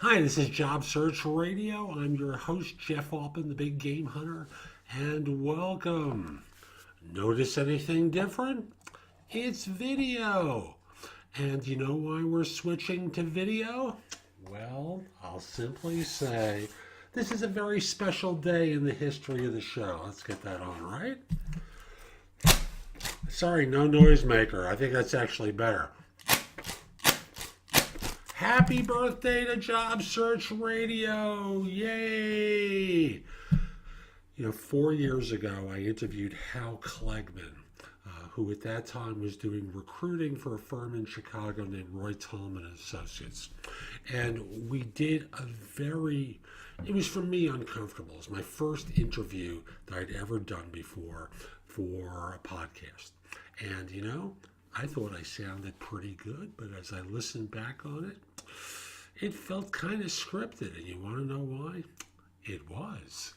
Hi, this is Job Search Radio. I'm your host, Jeff Altman, the Big Game Hunter, and welcome. Notice anything different? It's video. And you know why we're switching to video? Well, I'll simply say this is a very special day in the history of the show. Let's get that on, right? Sorry, no noisemaker. I think that's actually better. Happy birthday to Job Search Radio! Yay! 4 years ago, I interviewed Hal Klegman, who at that time was doing recruiting for a firm in Chicago named Roy Tolman and Associates. And we did it was for me uncomfortable. It was my first interview that I'd ever done before for a podcast. And I thought I sounded pretty good, but as I listened back on it, it felt kind of scripted. And you want to know why? It was.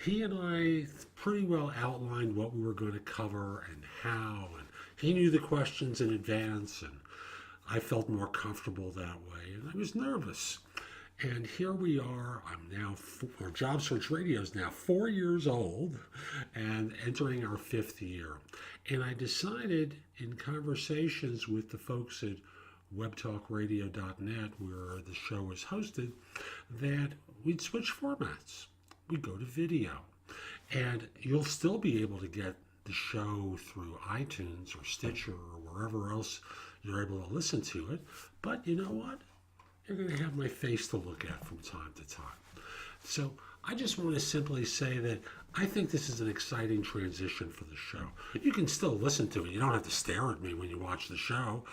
He and I pretty well outlined what we were going to cover and how, and he knew the questions in advance, and I felt more comfortable that way, and I was nervous. And here we are. Job Search Radio is now 4 years old and entering our fifth year. And I decided in conversations with the folks at webtalkradio.net, where the show is hosted, that we'd switch formats. We'd go to video. And you'll still be able to get the show through iTunes or Stitcher or wherever else you're able to listen to it. But you know what? You're going to have my face to look at from time to time. So I just want to simply say that I think this is an exciting transition for the show. You can still listen to it. You don't have to stare at me when you watch the show.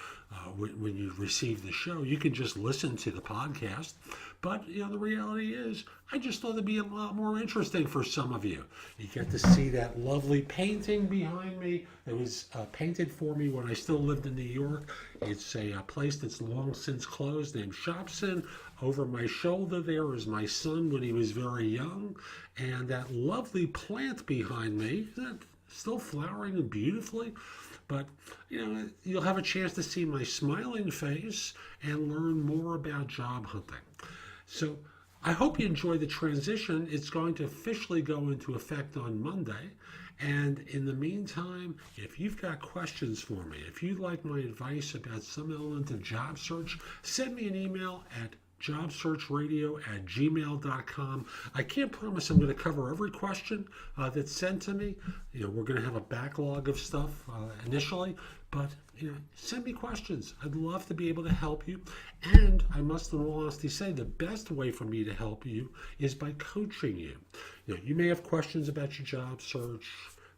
When you receive the show, you can just listen to the podcast. But the reality is, I just thought it'd be a lot more interesting for some of you. You get to see that lovely painting behind me. It was painted for me when I still lived in New York. It's a place that's long since closed named Shopson. Over my shoulder there is my son when he was very young. And that lovely plant behind me, isn't that still flowering beautifully? But, you'll have a chance to see my smiling face and learn more about job hunting. So I hope you enjoy the transition. It's going to officially go into effect on Monday. And in the meantime, if you've got questions for me, if you'd like my advice about some element of job search, send me an email at jobsearchradio@gmail.com. I can't promise I'm going to cover every question that's sent to me. We're going to have a backlog of stuff initially, but send me questions. I'd love to be able to help you. And I must in all honesty say the best way for me to help you is by coaching you. You may have questions about your job search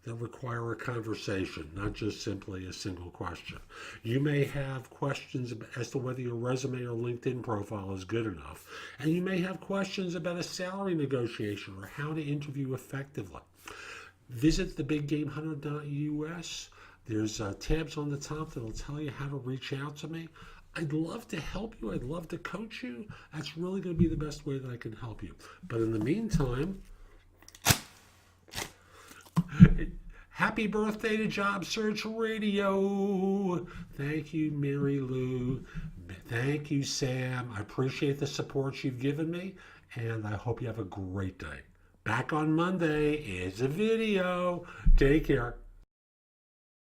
that require a conversation, not just simply a single question. You may have questions as to whether your resume or LinkedIn profile is good enough. And you may have questions about a salary negotiation or how to interview effectively. Visit thebiggamehunter.us. There's tabs on the top that will tell you how to reach out to me. I'd love to help you. I'd love to coach you. That's really going to be the best way that I can help you. But in the meantime, happy birthday to Job Search Radio. Thank you, Mary Lou. Thank you, Sam. I appreciate the support you've given me, and I hope you have a great day. Back on Monday is a video. Take care.